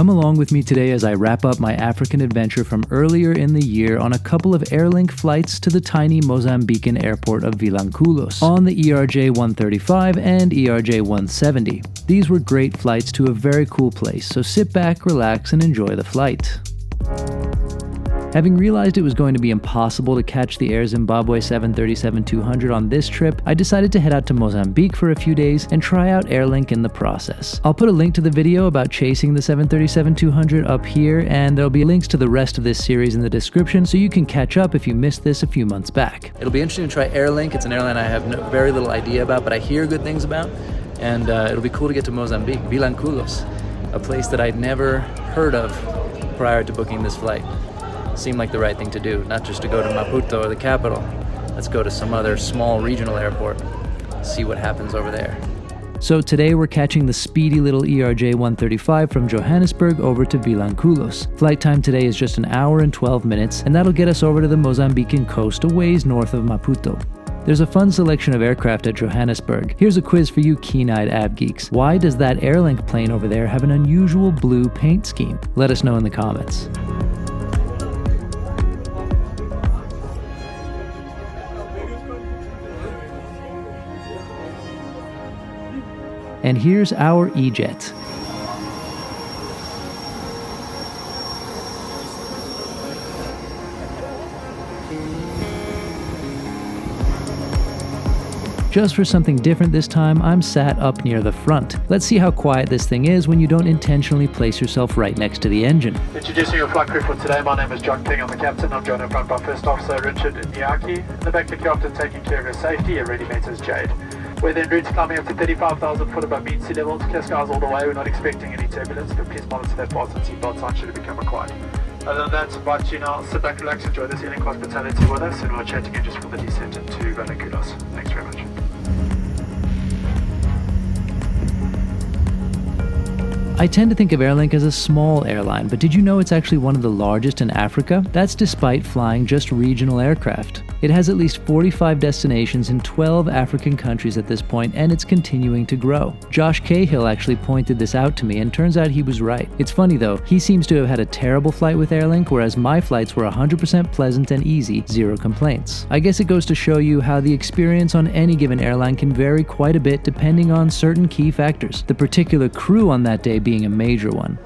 Come along with me today as I wrap up my African adventure from earlier in the year on a couple of Airlink flights to the tiny Mozambican airport of Vilankulos on the ERJ-135 and ERJ-170. These were great flights to a very cool place, so sit back, relax, and enjoy the flight. Having realized it was going to be impossible to catch the Air Zimbabwe 737-200 on this trip, I decided to head out to Mozambique for a few days and try out Airlink in the process. I'll put a link to the video about chasing the 737-200 up here, and there'll be links to the rest of this series in the description so you can catch up if you missed this a few months back. It'll be interesting to try Airlink. It's an airline I have very little idea about, but I hear good things about, and it'll be cool to get to Mozambique, Vilankulos, a place that I'd never heard of prior to booking this flight. Seemed like the right thing to do, not just to go to Maputo or the capital. Let's go to some other small regional airport, see what happens over there. So today we're catching the speedy little ERJ-135 from Johannesburg over to Vilankulos. Flight time today is just 1 hour and 12 minutes, and that'll get us over to the Mozambican coast a ways north of Maputo. There's a fun selection of aircraft at Johannesburg. Here's a quiz for you keen-eyed av geeks. Why does that Airlink plane over there have an unusual blue paint scheme? Let us know in the comments. And here's our E-Jet. Just for something different this time, I'm sat up near the front. Let's see how quiet this thing is when you don't intentionally place yourself right next to the engine. Introducing your flight crew for today, my name is John King, I'm the captain. I'm joined in front by First Officer Richard Nyaki. In the back of the captain taking care of your safety, your ready mates is Jade. We're then route climbing up to 35,000 foot above mean sea level. Clear skies all the way, we're not expecting any turbulence, but please monitor that fasten seatbelt sign should it become required. Other than that, invite you now, sit back, relax, enjoy this Airlink hospitality with us, and we'll chat again just for the descent into Vilankulos. Thanks very much. I tend to think of Airlink as a small airline, but did you know it's actually one of the largest in Africa? That's despite flying just regional aircraft. It has at least 45 destinations in 12 African countries at this point, and it's continuing to grow. Josh Cahill actually pointed this out to me, and turns out he was right. It's funny though, he seems to have had a terrible flight with Airlink, whereas my flights were 100% pleasant and easy, zero complaints. I guess it goes to show you how the experience on any given airline can vary quite a bit depending on certain key factors, the particular crew on that day being a major one.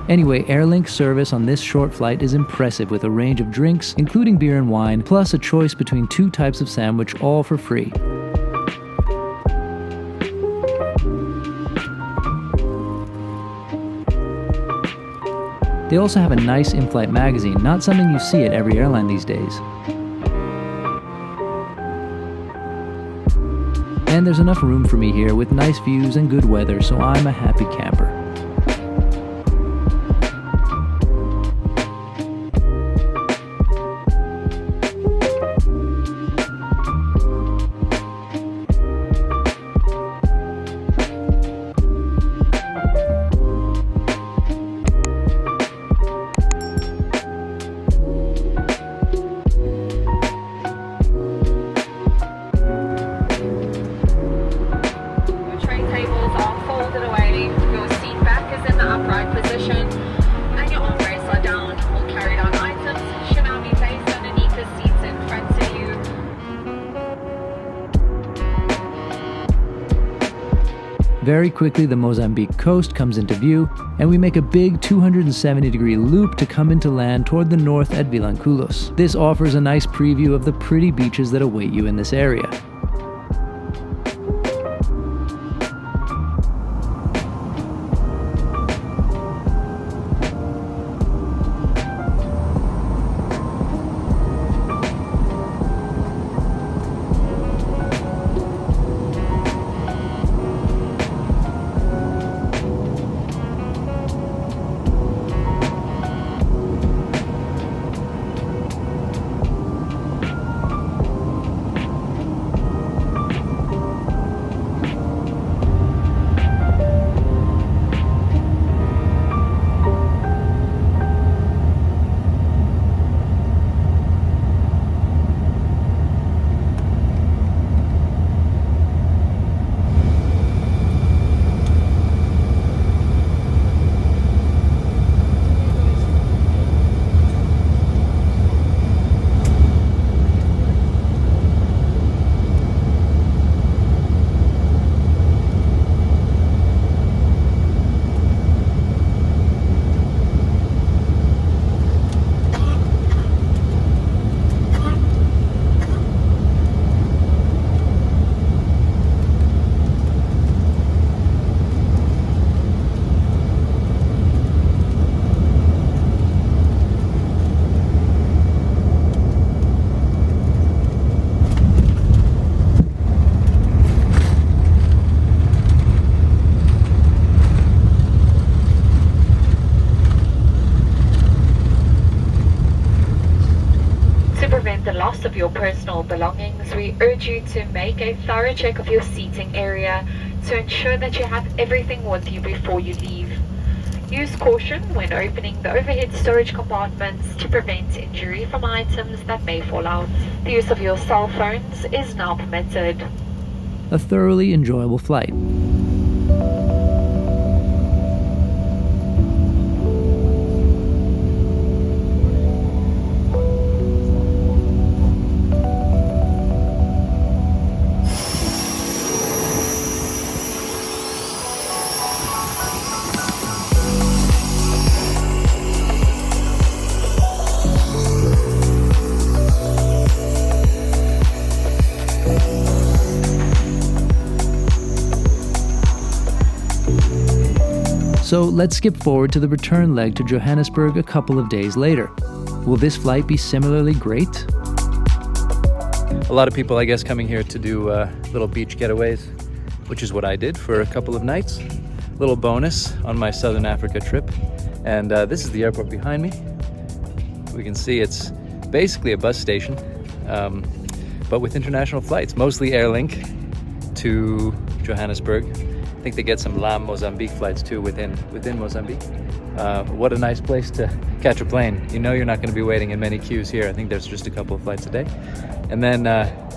Anyway, Airlink service on this short flight is impressive with a range of drinks, including beer and wine, plus a choice between 2 types of sandwich, all for free. They also have a nice in-flight magazine, not something you see at every airline these days. And there's enough room for me here with nice views and good weather, so I'm a happy camper. Very quickly, the Mozambique coast comes into view, and we make a big 270-degree loop to come into land toward the north at Vilankulos. This offers a nice preview of the pretty beaches that await you in this area. Of your personal belongings, we urge you to make a thorough check of your seating area to ensure that you have everything with you before you leave. Use caution when opening the overhead storage compartments to prevent injury from items that may fall out. The use of your cell phones is now permitted. A thoroughly enjoyable flight. So let's skip forward to the return leg to Johannesburg a couple of days later. Will this flight be similarly great? A lot of people, I guess, coming here to do little beach getaways, which is what I did for a couple of nights. Little bonus on my Southern Africa trip. And this is the airport behind me. We can see it's basically a bus station, but with international flights, mostly Airlink to Johannesburg. I think they get some Mozambique flights too within Mozambique. What a nice place to catch a plane. You know you're not going to be waiting in many queues here. I think there's just a couple of flights a day. And then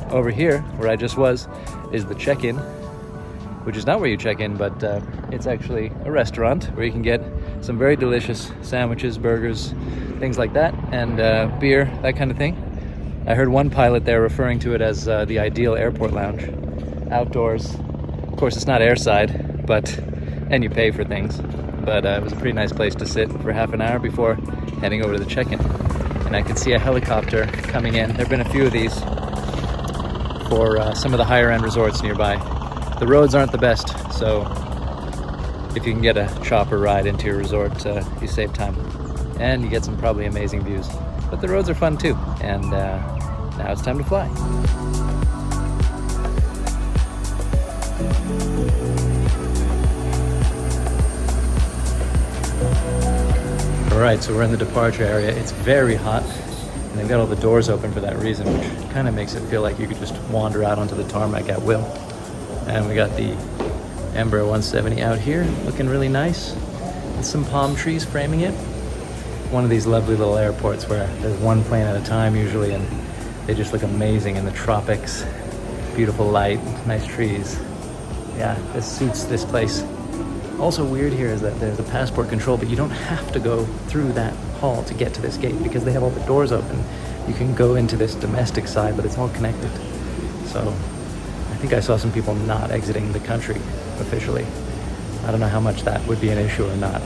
over here, where I just was, is the check-in, which is not where you check in, but it's actually a restaurant where you can get some very delicious sandwiches, burgers, things like that, and beer, that kind of thing. I heard one pilot there referring to it as the ideal airport lounge. Outdoors. Of course, it's not airside, and you pay for things. But it was a pretty nice place to sit for half an hour before heading over to the check-in. And I could see a helicopter coming in. There have been a few of these for some of the higher-end resorts nearby. The roads aren't the best, so if you can get a chopper ride into your resort, you save time. And you get some probably amazing views. But the roads are fun too. And now it's time to fly. Alright, so we're in the departure area. It's very hot, and they've got all the doors open for that reason, which kind of makes it feel like you could just wander out onto the tarmac at will. And we got the Embraer 170 out here, looking really nice, with some palm trees framing it. One of these lovely little airports where there's one plane at a time usually, and they just look amazing in the tropics. Beautiful light, nice trees. Yeah, this suits this place. Also weird here is that there's a passport control, but you don't have to go through that hall to get to this gate because they have all the doors open. You can go into this domestic side, but it's all connected. So I think I saw some people not exiting the country officially. I don't know how much that would be an issue or not.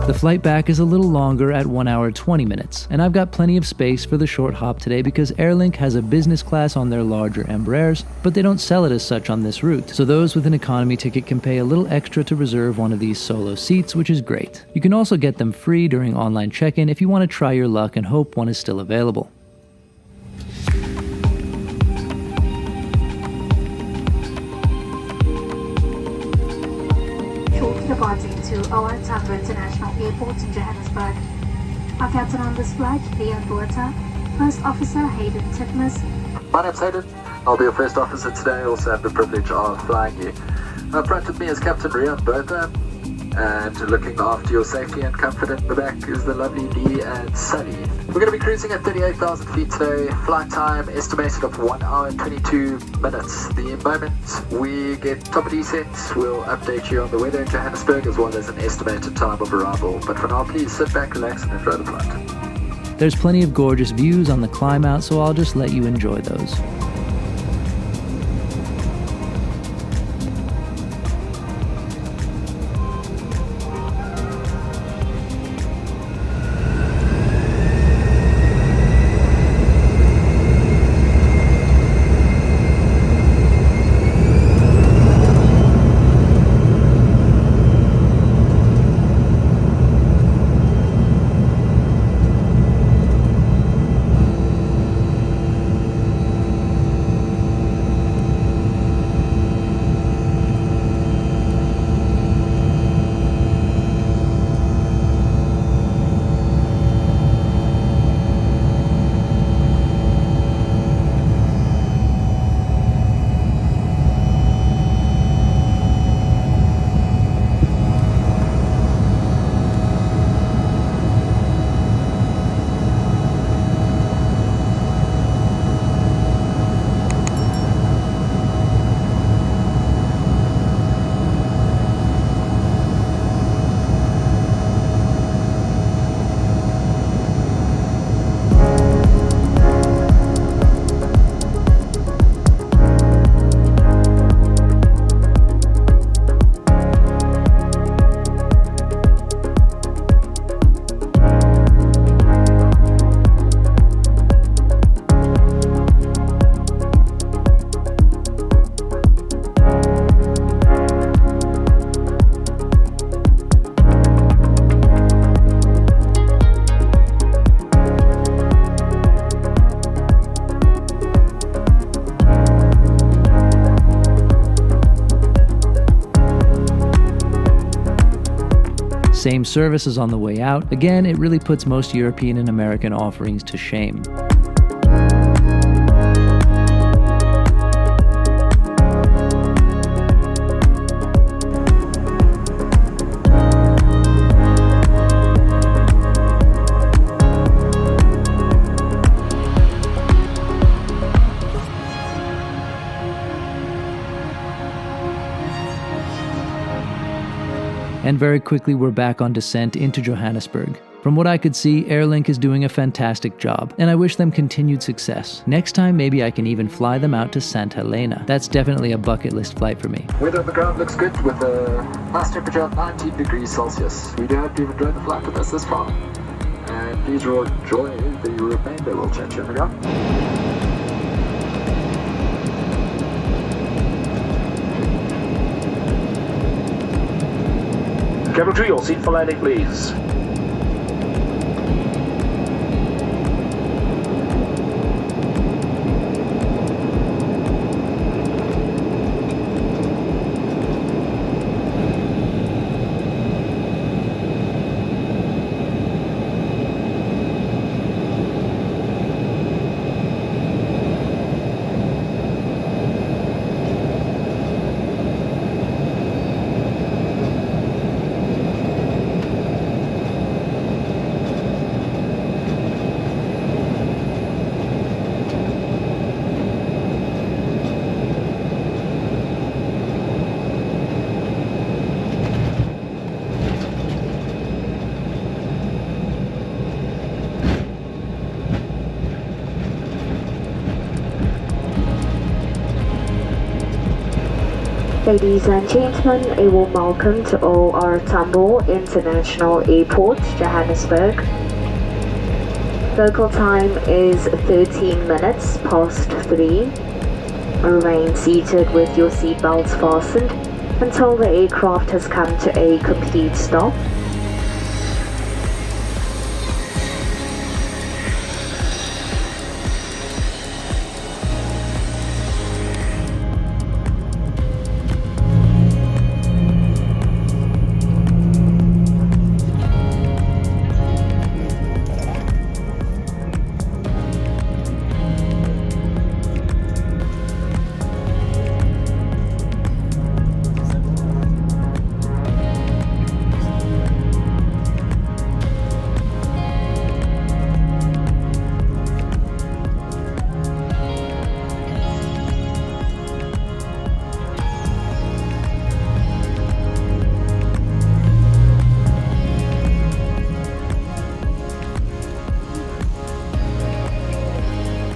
The flight back is a little longer at 1 hour 20 minutes, and I've got plenty of space for the short hop today because Airlink has a business class on their larger Embraers, but they don't sell it as such on this route, so those with an economy ticket can pay a little extra to reserve one of these solo seats, which is great. You can also get them free during online check-in if you want to try your luck and hope one is still available. Departing to our Tampa International Airport in Johannesburg. Our captain on this flight, the onboard, First Officer Hayden Titmus. My name's Hayden. I'll be your first officer today. I also have the privilege of flying you. Up front with me is Captain Rian Bertha, and looking after your safety and comfort in the back is the lovely Lee and Sunny. We're going to be cruising at 38,000 feet today. Flight time estimated of 1 hour and 22 minutes. The moment we get top of descent, we'll update you on the weather in Johannesburg as well as an estimated time of arrival. But for now, please sit back, relax, and enjoy the flight. There's plenty of gorgeous views on the climb out, so I'll just let you enjoy those. Same service as on the way out. Again, it really puts most European and American offerings to shame. And very quickly we're back on descent into Johannesburg. From what I could see, Airlink is doing a fantastic job, and I wish them continued success. Next time, maybe I can even fly them out to St. Helena. That's definitely a bucket list flight for me. Weather on the ground looks good with a nice temperature of 19 degrees Celsius. We do hope you've enjoyed the flight with us this far. And please enjoy the remainder. We'll chat to you on the ground. Cabin crew, your seat for landing, please. Ladies and gentlemen, a warm welcome to all our Tambo International Airport, Johannesburg. Local time is 13 minutes past 3. Remain seated with your seatbelts fastened until the aircraft has come to a complete stop.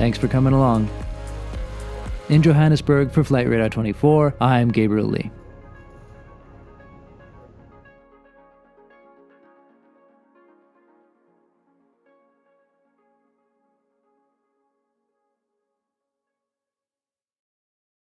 Thanks for coming along. In Johannesburg for Flight Radar 24, I'm Gabe Leigh.